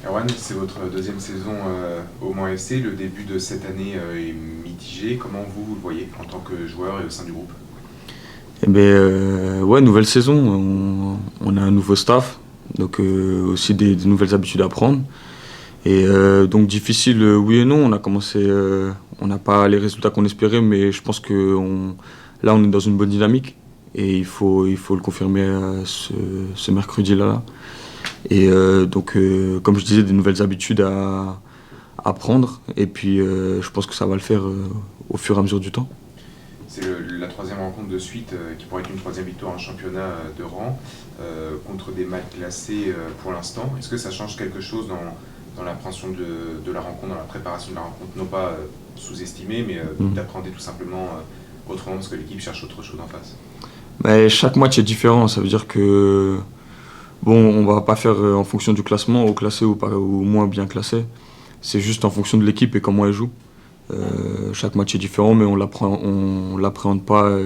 Erwan, c'est votre deuxième saison au Mans FC. Le début de cette année est mitigé. Comment vous le voyez en tant que joueur et au sein du groupe? Ouais, nouvelle saison, on a un nouveau staff, donc aussi des nouvelles habitudes à prendre. Donc difficile, oui et non, on a commencé, on n'a pas les résultats qu'on espérait, mais je pense que là on est dans une bonne dynamique et il faut le confirmer ce mercredi-là. Comme je disais, des nouvelles habitudes à prendre et puis je pense que ça va le faire au fur et à mesure du temps. C'est la troisième rencontre de suite qui pourrait être une troisième victoire en championnat de rang contre des matchs classés pour l'instant. Est-ce que ça change quelque chose dans l'appréhension de la rencontre, dans la préparation de la rencontre? Non pas sous-estimer, mais d'appréhender tout simplement autrement parce que l'équipe cherche autre chose en face. Mais chaque match est différent, ça veut dire que bon, on va pas faire en fonction du classement, au classé ou moins bien classé. C'est juste en fonction de l'équipe et comment elle joue. Chaque match est différent, mais on l'appréhende pas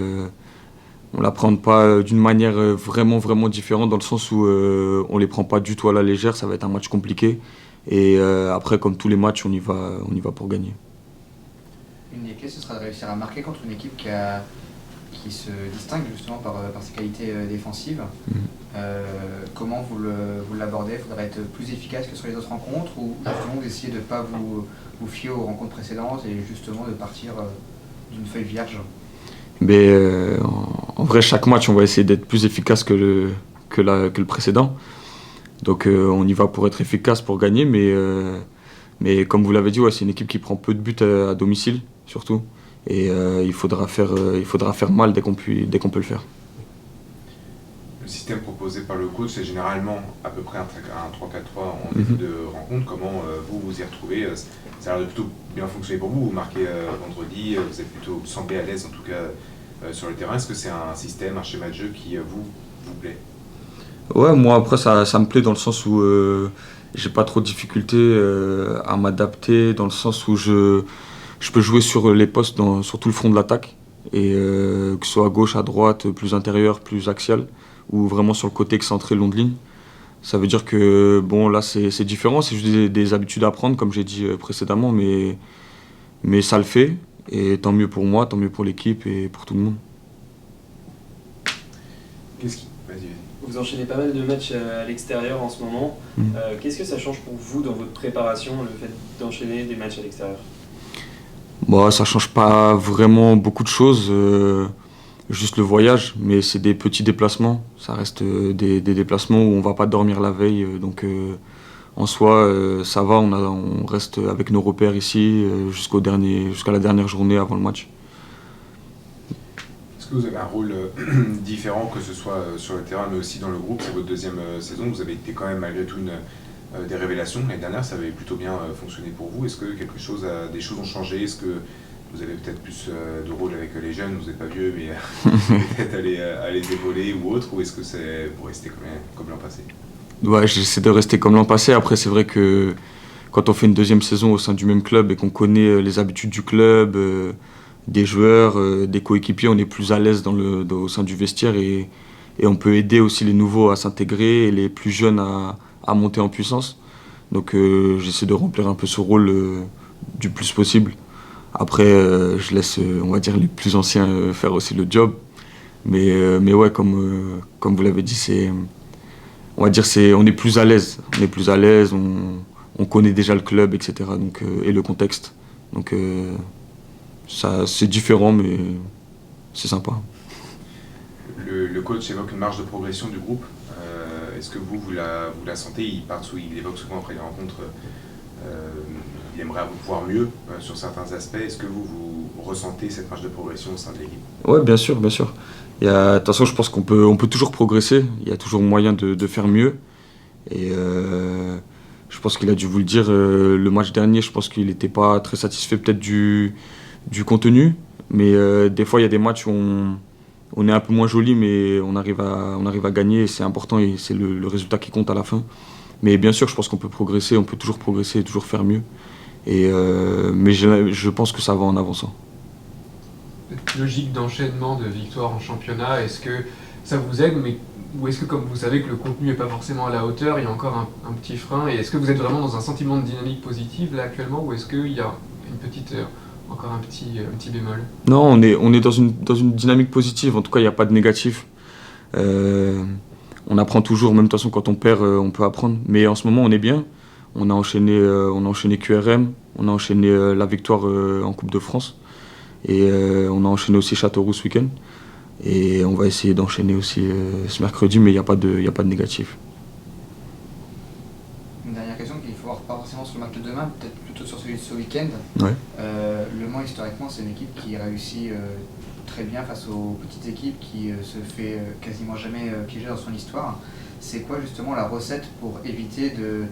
d'une manière vraiment différente, dans le sens où on les prend pas du tout à la légère. Ça va être un match compliqué. Et après, comme tous les matchs, on y va pour gagner. Une des clés, ce sera de réussir à marquer contre une équipe qui se distingue justement par ses qualités défensives. Comment vous l'abordez? Il faudrait être plus efficace que sur les autres rencontres, ou justement vous essayez de ne pas vous fier aux rencontres précédentes et justement de partir d'une feuille vierge? En vrai, chaque match, on va essayer d'être plus efficace que le précédent. Donc on y va pour être efficace, pour gagner, mais comme vous l'avez dit, ouais, c'est une équipe qui prend peu de buts à domicile, surtout. Et il faudra faire mal dès qu'on peut le faire. Le système proposé par le coach, c'est généralement à peu près un 3-4-3 en début de rencontre. Comment vous y retrouvez? Ça a l'air de plutôt bien fonctionner pour vous. Vous marquez vendredi, vous êtes plutôt semblé à l'aise en tout cas sur le terrain. Est-ce que c'est un système, un schéma de jeu qui vous plaît? Ouais, moi après ça me plaît dans le sens où j'ai pas trop de difficultés à m'adapter, dans le sens où je peux jouer sur les postes, sur tout le front de l'attaque, et que ce soit à gauche, à droite, plus intérieur, plus axial, ou vraiment sur le côté excentré, long de ligne. Ça veut dire que bon, là c'est différent, c'est juste des habitudes à prendre, comme j'ai dit précédemment, mais ça le fait, et tant mieux pour moi, tant mieux pour l'équipe et pour tout le monde. Vas-y. Vous enchaînez pas mal de matchs à l'extérieur en ce moment. Qu'est-ce que ça change pour vous dans votre préparation, le fait d'enchaîner des matchs à l'extérieur? Bon, ça change pas vraiment beaucoup de choses, juste le voyage, mais c'est des petits déplacements. Ça reste des déplacements où on va pas dormir la veille, donc en soi, ça va, on reste avec nos repères ici jusqu'à la dernière journée avant le match. Est-ce que vous avez un rôle différent, que ce soit sur le terrain mais aussi dans le groupe? C'est votre deuxième saison, vous avez été quand même malgré tout des révélations. L'année dernière, ça avait plutôt bien fonctionné pour vous. Est-ce que des choses ont changé? Est-ce que vous avez peut-être plus de rôle avec les jeunes? Vous n'êtes pas vieux, mais peut-être à les épauler ou autre? Ou est-ce que c'est pour rester comme l'an passé? Ouais, j'essaie de rester comme l'an passé. Après, c'est vrai que quand on fait une deuxième saison au sein du même club et qu'on connaît les habitudes du club, des joueurs, des coéquipiers, on est plus à l'aise au sein du vestiaire, et on peut aider aussi les nouveaux à s'intégrer et les plus jeunes à monter en puissance. Donc j'essaie de remplir un peu ce rôle du plus possible. Après, je laisse, on va dire, les plus anciens faire aussi le job. Mais ouais, comme vous l'avez dit, on va dire, on est plus à l'aise. On est plus à l'aise, on connaît déjà le club, etc. Donc, et le contexte. Donc ça, c'est différent, mais c'est sympa. Le coach évoque une marge de progression du groupe. Est-ce que vous la sentez? Il évoque souvent après les rencontres, il aimerait pouvoir mieux sur certains aspects. Est-ce que vous ressentez cette marge de progression au sein de l'équipe? Ouais, bien sûr, bien sûr. De toute façon, je pense on peut toujours progresser. Il y a toujours moyen de faire mieux. Et je pense qu'il a dû vous le dire, le match dernier, je pense qu'il n'était pas très satisfait peut-être du contenu. Mais des fois, il y a des matchs où on est un peu moins joli, mais on arrive à gagner, et c'est important, et c'est le résultat qui compte à la fin. Mais bien sûr, je pense qu'on peut progresser, on peut toujours progresser et toujours faire mieux. Mais je pense que ça va en avançant. Cette logique d'enchaînement de victoires en championnat, est-ce que ça vous aide, mais ou est-ce que, comme vous savez que le contenu n'est pas forcément à la hauteur, il y a encore un petit frein? Et est-ce que vous êtes vraiment dans un sentiment de dynamique positive là actuellement, ou est-ce qu'il y a une petite, encore un petit bémol? Non, on est dans une dynamique positive, en tout cas il n'y a pas de négatif. On apprend toujours, même de toute façon quand on perd, on peut apprendre. Mais en ce moment on est bien. On a enchaîné QRM, on a enchaîné la victoire en Coupe de France. Et on a enchaîné aussi Châteauroux ce week-end. Et on va essayer d'enchaîner aussi ce mercredi, mais il n'y a pas de négatif. Une dernière question qu'il faut voir pas forcément sur le match de demain, peut-être plutôt sur celui de ce week-end. Ouais. Le Mans, historiquement, c'est une équipe qui réussit très bien face aux petites équipes, qui se fait quasiment jamais piéger dans son histoire. C'est quoi justement la recette pour éviter de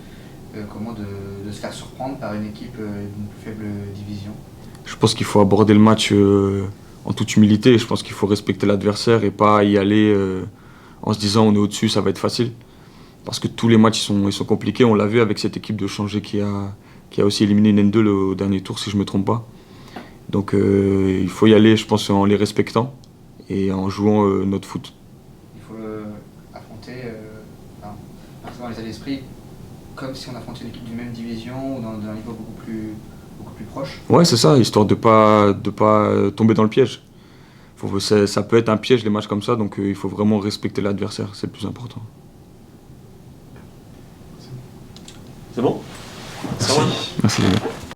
se faire surprendre par une équipe d'une plus faible division? Je pense qu'il faut aborder le match en toute humilité. Je pense qu'il faut respecter l'adversaire et pas y aller en se disant on est au-dessus, ça va être facile. Parce que tous les matchs ils sont compliqués. On l'a vu avec cette équipe de Changé qui a aussi éliminé une N2 au dernier tour, si je ne me trompe pas. Donc il faut y aller, je pense, en les respectant et en jouant notre foot. Il faut affronter, dans l'état d'esprit, comme si on affrontait une équipe d'une même division ou d'un niveau beaucoup plus proche. Ouais, c'est ça, histoire de pas tomber dans le piège. Ça peut être un piège les matchs comme ça, donc il faut vraiment respecter l'adversaire, c'est le plus important. C'est bon? Merci. Merci les gars.